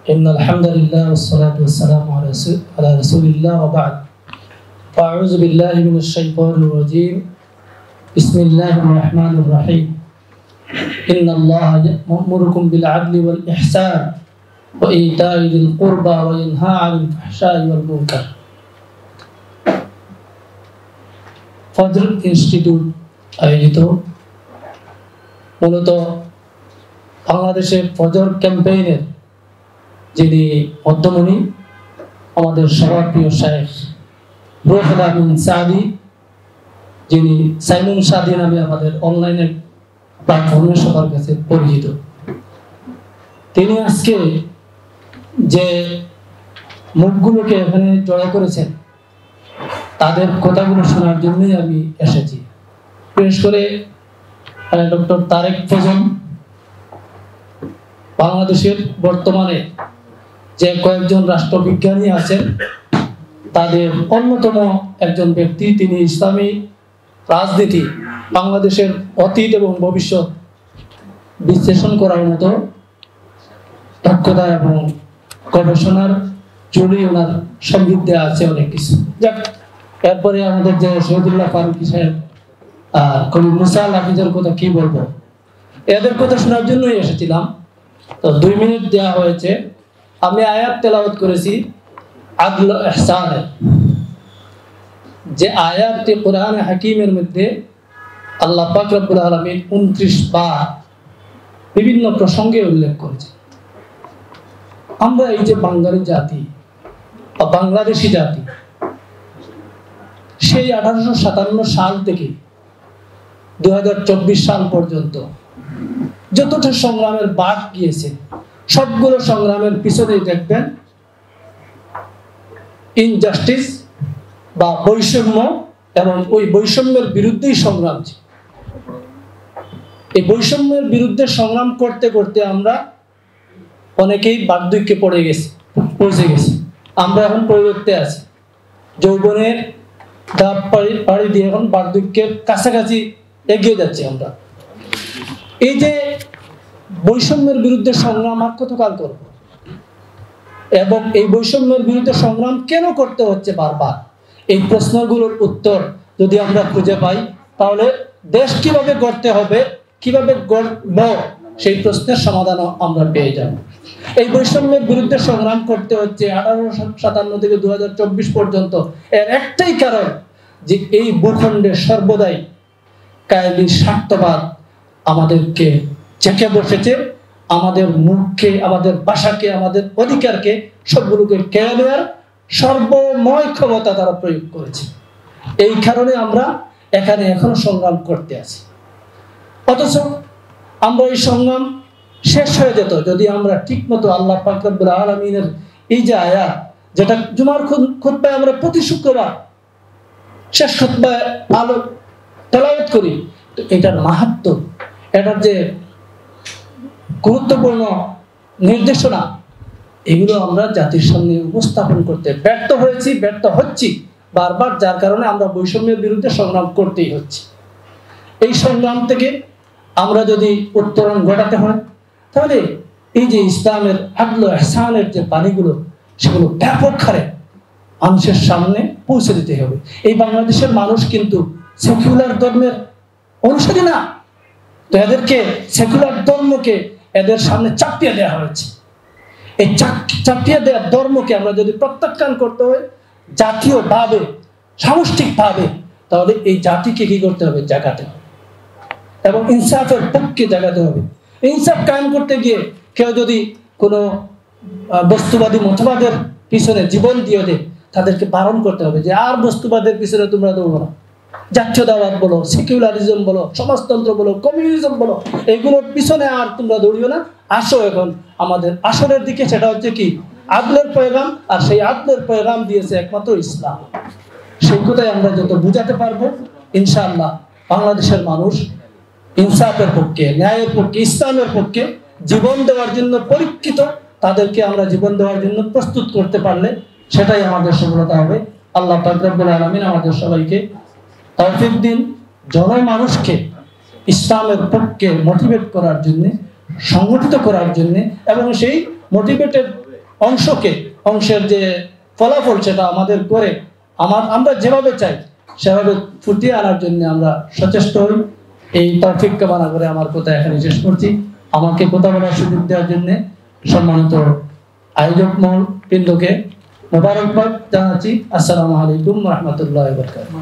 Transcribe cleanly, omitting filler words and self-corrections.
إن الحمد لله والصلاة والسلام على رسول الله وبعد فأعوذ بالله من الشيطان الرجيم بسم الله الرحمن الرحيم إن الله يأمركم بالعدل والإحسان وإيتاء ذي القربى وينهى عن الفحشاء والمنكر ফজর ইনস্টিটিউট আয়োজিত মূলত বাংলাদেশের ফজর ক্যাম্পেইনের যিনি মধ্যমণি আমাদের সবার প্রিয় শায়েখ রুহুল আমিন সাদি, যিনি সাইমন সাদি নামে আমাদের অনলাইনে প্ল্যাটফর্মে সবার কাছে পরিচিত, তিনি আজকে যে মুখগুলোকে এখানে জড়ো করেছেন তাদের কথাগুলো শোনার জন্যই আমি এসেছি। বিশেষ করে ডক্টর তারেক ফজল বাংলাদেশের বর্তমানে যে কয়েকজন রাষ্ট্রবিজ্ঞানী আছেন তাদের অন্যতম একজন ব্যক্তি। তিনি ইসলামী রাজনীতি, বাংলাদেশের অতীত এবং ভবিষ্যৎ বিশ্লেষণ করার মতো দক্ষতা এবং গবেষণার জুড়ে ওনার সমৃদ্ধি আছে অনেক কিছু। যাক, এরপরে আমাদের যে শহীদুল্লাহ ফারুকী সাহেব আর কবি মুসা হাফিজের কথা কি বলবো, এদের কথা শোনার জন্যই এসেছিলাম। তো 2 মিনিট দেওয়া হয়েছে। আমি আয়াত তেলাওয়াত করেছি আদল ইহসানের, যে আয়াতটি কোরআন হাকিমের মধ্যে আল্লাহ পাক রব্বুল আলামিন 29 বার বিভিন্ন প্রসঙ্গে উল্লেখ করেছে। আমরা এই যে বাঙালি জাতি বা বাংলাদেশি জাতি, সেই 1857 সাল থেকে 2024 সাল পর্যন্ত যতটা সংগ্রামের বাঁক গিয়েছে, সবগুলো সংগ্রামের পিছনেই দেখবেন ইনজাস্টিস বা বৈষম্য, এবং ওই বৈষম্যের বিরুদ্ধেই সংগ্রাম ছিল। এই বৈষম্যের বিরুদ্ধে সংগ্রাম করতে করতে আমরা অনেকেই বার্ধক্যে পৌঁছে গেছি। আমরা এখন পরিবর্তে আছি, যৌবনের ধাপ পাড়ি দিয়ে এখন বার্ধক্যের কাছাকাছি এগিয়ে যাচ্ছি আমরা। এই যে বৈষম্যের বিরুদ্ধে সংগ্রাম আর কতকাল করব, এবং এই বৈষম্যের বিরুদ্ধে সংগ্রাম কেন করতে হচ্ছে বারবার, এই প্রশ্নগুলোর উত্তর যদি আমরা খুঁজে পাই তাহলে দেশ কিভাবে গড়তে হবে, কিভাবে গড়ব, সেই প্রশ্নের সমাধানও আমরা পেয়ে যাব। এই বৈষম্যের বিরুদ্ধে সংগ্রাম করতে হচ্ছে 1857 থেকে 2024 পর্যন্ত। এর একটাই কারণ যে এই ভূখণ্ডে সর্বদাই কায়েমি স্বার্থবাদ আমাদেরকে চেকে বসেছে, আমাদের মুখকে, আমাদের ভাষাকে, আমাদের অধিকারকে সবগুলোকে কেড়ে নেওয়ার সর্বময় ক্ষমতা তারা প্রয়োগ করেছে। এই কারণে আমরা এখানে এখনো সংগ্রাম করতে আছি। অথচ আমরা এই সংগ্রাম শেষ হয়ে যেত যদি আমরা ঠিক মতো আল্লাহ পাক রব্বুল আলামিনের এই যে আয়াত, যেটা জুমার খুতবায় আমরা প্রতি শুক্রবার শেষ খুতবায় তেলাওয়াত করি, তো এটার মাহাত্ম্য, এটার যে গুরুত্বপূর্ণ নির্দেশনা, এগুলো আমরা জাতির সামনে উপস্থাপন করতে ব্যর্থ হয়েছি, ব্যর্থ হচ্ছি বারবার, যার কারণে আমরা বৈষম্যের বিরুদ্ধে সংগ্রাম করতেই হচ্ছে। এই সংগ্রাম থেকে আমরা যদি উত্তরণ ঘটাতে হয় তাহলে এই যে ইসলামের আদল ইহসানের যে বাণীগুলো, সেগুলো ব্যাপক হারে মানুষের সামনে পৌঁছে দিতে হবে। এই বাংলাদেশের মানুষ কিন্তু সেকুলার ধর্মের অনুসারী না, তো এদেরকে সেকুলার ধর্মকে এদের সামনে চাপিয়ে দেওয়া হয়েছে। এই চাপিয়ে দেওয়া ধর্মকে আমরা যদি প্রত্যাখ্যান করতে হয় জাতীয়ভাবে, সামষ্টিকভাবে, তাহলে এই জাতিকে কি করতে হবে, জাগাতে হবে এবং ইনসাফের পক্ষে জাগাতে হবে। ইনসাফ কায়েম করতে গিয়ে কেউ যদি কোনো বস্তুবাদী মতবাদের পিছনে জীবন দিয়ে দেয়, তাদেরকে বারণ করতে হবে যে আর বস্তুবাদের পিছনে তোমরা দৌড়ো না। জাতীয়তাবাদ বলো, সেকুলারিজম বলো, সমাজতন্ত্র বলো, কমিউনিজম বলো, এগুলোর পিছনে আর তোমরা দৌড়িও না। আসো এখন আমাদের আসরের দিকে, সেটা হচ্ছে কি, আদলের পয়গাম। আর সেই আদলের পয়গাম দিয়েছে একমাত্র ইসলাম। সেই কথাই আমরা যত বুঝাতে পারবো, ইনশাআল্লাহ বাংলাদেশের মানুষ ইনসাফের পক্ষে, ন্যায়ের পক্ষে, ইসলামের পক্ষে জীবন দেওয়ার জন্য পরীক্ষিত। তাদেরকে আমরা জীবন দেওয়ার জন্য প্রস্তুত করতে পারলে সেটাই আমাদের সফলতা হবে। আল্লাহ পাক রব্বুল আলামিন আমাদের সবাইকে তৌফিক দিন, জনমানুষকে ইসলামের পক্ষে মোটিভেট করার জন্য, সংগঠিত করার জন্য, এবং সেই মোটিভেটেড অংশের যে ফলাফল সেটা আমাদের করে আমরা যেভাবে চাই সেভাবে ফুটিয়ে আনার জন্য আমরা সচেষ্ট হই। এই তৌফিক কামনা করে আমার কথা এখানে শেষ করছি। আমাকে কথা বলার সুযোগ দেওয়ার জন্য সম্মানিত আয়োজক মহল বৃন্দকে মোবারকবাদ জানাচ্ছি। আসসালামু আলাইকুম ওয়া রাহমাতুল্লাহি ওয়া বারাকাতুহু।